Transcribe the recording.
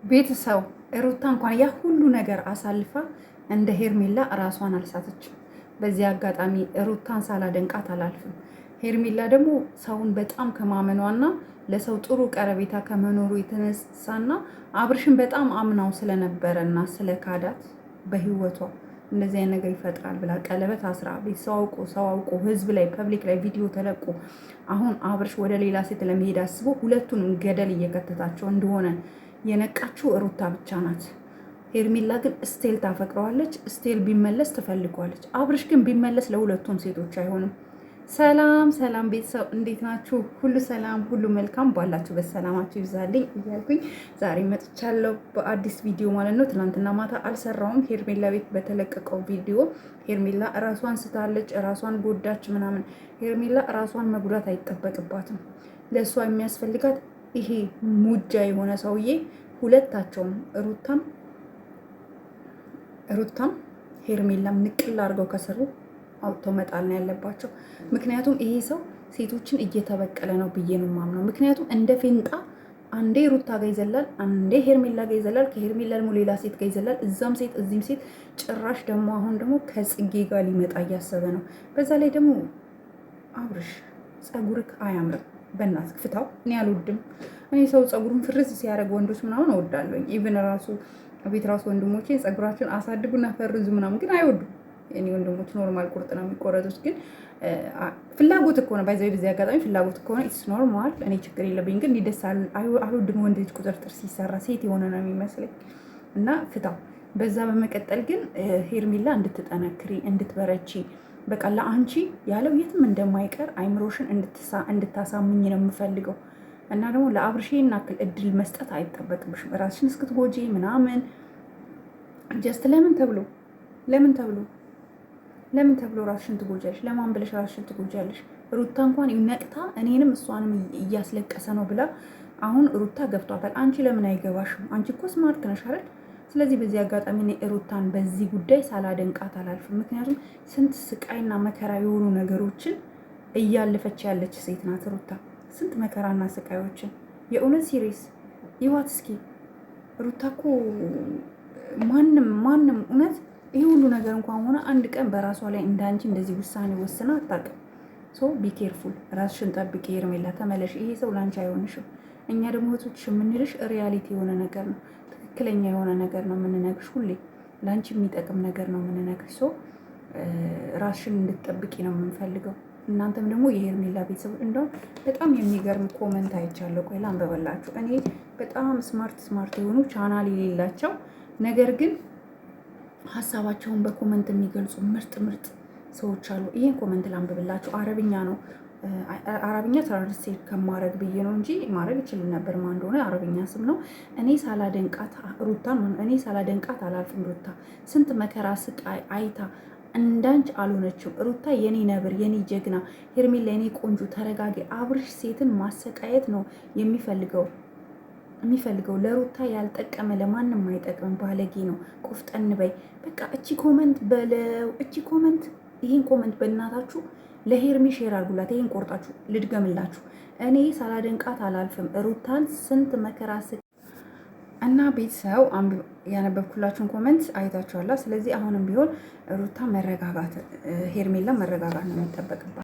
ቤተሰብ ሩታ እንኳን ያ ሁሉ ነገር አሳልፋ እንደ ሄርሜላ ራሷን አልሳተችም። በዚህ አጋጣሚ ሩታን ሳላደንቃት አላልፍም። ሄርሜላ ደግሞ ሰውን በጣም ከማመኗና ለሰው ጥሩ ቀረቤታ ከመኖሩ የተነሳና አብርሽን በጣም አምናው ስለነበረና ስለካዳት በህይወቷ እንደዚህ አይነት ነገር ይፈጥራል ብላ ቀለበት አስራ ቤተሰብ አውቆ ሰው አውቆ ህዝብ ላይ ፐብሊክ ላይ ቪዲዮ ተለቆ አሁን አብርሽ ወደ ሌላ ሴት ለመሄድ አስቦ ሁለቱንም ገደል እየከተታቸው እንደሆነ የነቃችው ሩታ ብቻ ናት። ሄርሜላ ግን ስቴል ታፈቅረዋለች፣ ስቴል ቢመለስ ትፈልገዋለች። አብርሽ ግን ቢመለስ ለሁለቱም ሴቶች አይሆንም። ሰላም ሰላም ቤተሰብ እንዴት ናችሁ? ሁሉ ሰላም ሁሉ መልካም ባላችሁ በሰላማችሁ ይብዛልኝ እያልኩኝ ዛሬ መጥቻለሁ በአዲስ ቪዲዮ ማለት ነው። ትናንትና ማታ አልሰራውም። ሄርሜላ ቤት በተለቀቀው ቪዲዮ ሄርሜላ ራሷን ስታለች፣ ራሷን ጎዳች ምናምን። ሄርሜላ ራሷን መጉዳት አይጠበቅባትም። ለእሷ የሚያስፈልጋት ይሄ ሙጃ የሆነ ሰውዬ ሁለታቸውም ሩታም ሄርሜላም ንቅል አድርገው ከሰሩ አውጥተው መጣል ነው ያለባቸው። ምክንያቱም ይሄ ሰው ሴቶችን እየተበቀለ ነው ብዬ ነው የማምነው። ምክንያቱም እንደ ፌንጣ አንዴ ሩታ ጋር ይዘላል፣ አንዴ ሄርሜላ ጋር ይዘላል፣ ከሄርሜላ ደግሞ ሌላ ሴት ጋር ይዘላል፣ እዛም ሴት እዚህም ሴት። ጭራሽ ደግሞ አሁን ደግሞ ከጽጌ ጋር ሊመጣ እያሰበ ነው። በዛ ላይ ደግሞ አብርሽ ጸጉርክ አያምርም፣ በእናትህ ፍታው። እኔ አልወድም። እኔ ሰው ጸጉሩን ፍርዝ ሲያደርግ ወንዶች ምናምን እወዳለሁ። ኢቭን ራሱ ቤት ራሱ ወንድሞቼ ጸጉራቸውን አሳድጉና ፈርዙ ምናምን ግን አይወዱም። የኔ ወንድሞች ኖርማል ቁርጥ ነው የሚቆረጡት። ግን ፍላጎት ከሆነ ባይዘው በዚህ አጋጣሚ ፍላጎት ከሆነ ኢትስ ኖርማል፣ እኔ ችግር የለብኝ። ግን ደስ አልወድም ወንድ ልጅ ቁጥርጥር ሲሰራ ሴት የሆነ ነው የሚመስለኝ እና ፍታው። በዛ በመቀጠል ግን ሄርሜላ እንድትጠነክሪ እንድትበረቺ በቃ ለአንቺ ያለው የትም እንደማይቀር አይምሮሽን እንድታሳምኝ ነው የምፈልገው። እና ደግሞ ለአብርሽ ናክል እድል መስጠት አይጠበቅብሽም። ራስሽን እስክትጎጂ ምናምን ጀስት ለምን ተብሎ ራስሽን ትጎጃለሽ? ለማን ብለሽ ራስሽን ትጎጃለሽ? ሩታ እንኳን ነቅታ እኔንም እሷንም እያስለቀሰ ነው ብላ አሁን ሩታ ገብቷታል። አንቺ ለምን አይገባሽም? አንቺ እኮ ስማርት ነሽ አይደል? ስለዚህ በዚህ አጋጣሚ እኔ ሩታን በዚህ ጉዳይ ሳላደንቃት አላልፍም። ምክንያቱም ስንት ስቃይና መከራ የሆኑ ነገሮችን እያለፈች ያለች ሴት ናት ሩታ። ስንት መከራና ስቃዮችን የእውነት ሲሪየስ ይዋት እስኪ። ሩታ እኮ ማንም እውነት ይሄ ሁሉ ነገር እንኳን ሆነ አንድ ቀን በራሷ ላይ እንዳንቺ እንደዚህ ውሳኔ ወስና አታውቅም። ሶ ቢ ኬርፉል፣ ራስሽን ጠብቂ ሄርሜላ፣ ተመለሽ። ይሄ ሰው ላንቺ አይሆንሽም። እኛ ደግሞ እህቶችሽ የምንልሽ ሪያሊቲ የሆነ ነገር ነው፣ ትክክለኛ የሆነ ነገር ነው የምንነግርሽ። ሁሌ ላንቺ የሚጠቅም ነገር ነው የምንነግርሽ። ሶ ራስሽን እንድትጠብቂ ነው የምንፈልገው። እናንተም ደግሞ የሄርሜላ ቤተሰቦች እንደውም በጣም የሚገርም ኮመንት አይቻለሁ። ቆይ ላንብብላችሁ። እኔ በጣም ስማርት የሆኑ ቻናል የሌላቸው ነገር ግን ሀሳባቸውን በኮመንት የሚገልጹ ምርጥ ሰዎች አሉ። ይህን ኮመንት ላንብብላችሁ። አረብኛ ነው። አረብኛ ትራንስሌት ከማድረግ ብዬ ነው እንጂ ማድረግ ይችል ነበር። ማን እንደሆነ አረብኛ ስም ነው። እኔ ሳላደንቃት አላልፍም። ሩታ ስንት መከራ ስቃይ አይታ እንዳንች አልሆነችም። ሩታ የኔ ነብር፣ የኔ ጀግና፣ ሄርሜላ የኔ ቆንጆ፣ ተረጋጊ። አብርሽ ሴትን ማሰቃየት ነው የሚፈልገው። ለሩታ ያልጠቀመ ለማንም አይጠቅም። ባለጌ ነው። ቆፍጠን በይ በቃ። ይህን ኮመንት በእናታችሁ ለሄርሜ ሼር አድርጉላት። ይህን ቆርጣችሁ ልድገምላችሁ። እኔ ሳላደንቃት አላልፍም። ሩታን ስንት መከራ እና ቤተሰብ ያነበብኩላችሁን ኮመንት አይታችኋላ። ስለዚህ አሁንም ቢሆን ሩታ መረጋጋት፣ ሄርሜላ መረጋጋት ነው የሚጠበቅባት።